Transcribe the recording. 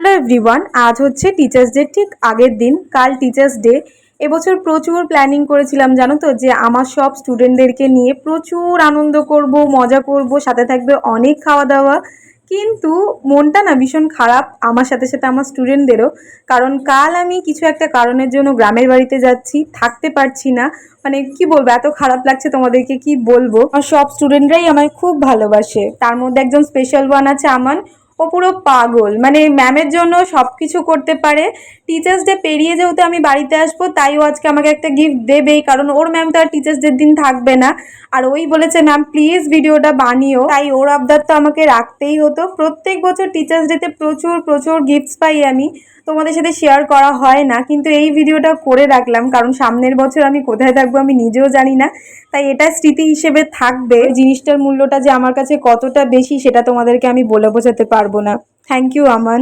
Hello everyone, আজ হচ্ছে teachers day ঠিক আগের দিন। কাল টিচার্স ডে। এবছর প্রচুর প্ল্যানিং করেছিলাম, জানো তো, যে আমার সব স্টুডেন্টদেরকে নিয়ে প্রচুর আনন্দ করব, মজা করব, সাথে থাকবে অনেক খাওয়া দাওয়া। কিন্তু মনটা না ভীষণ খারাপ, আমার সাথে সাথে আমার স্টুডেন্টদেরও। কারণ কাল আমি কিছু একটা কারণের জন্য গ্রামের বাড়িতে যাচ্ছি, থাকতে পারছি না। মানে কি বলবো, এত খারাপ লাগছে তোমাদেরকে কি বলবো। আমার সব স্টুডেন্টরাই আমায় খুব ভালোবাসে, তার মধ্যে একজন স্পেশাল ওয়ান আছে আমান। ও পুরো পাগল, মানে ম্যামের জন্য সব কিছু করতে পারে। টিচার্স ডে পেরিয়ে যেহেতু আমি বাড়িতে আসবো, তাই ও আজকে আমাকে একটা গিফট দেবেই, কারণ ওর ম্যাম তো আর টিচার্স ডের দিন থাকবে না। আর ওই বলেছে ম্যাম প্লিজ ভিডিওটা বানিও, তাই ওর আবদার তো আমাকে রাখতেই হতো। প্রত্যেক বছর টিচার্স ডেতে প্রচুর প্রচুর গিফটস পাই আমি, তোমাদের সাথে শেয়ার করা হয় না, কিন্তু এই ভিডিওটা করে রাখলাম কারণ সামনের বছর আমি কোথায় থাকবো আমি নিজেও জানি না। তাই এটা স্মৃতি হিসেবে থাকবে। জিনিসটার মূল্যটা যে আমার কাছে কতটা বেশি সেটা তোমাদেরকে আমি বলে বোঝাতে পারবো না। Thank you Aman.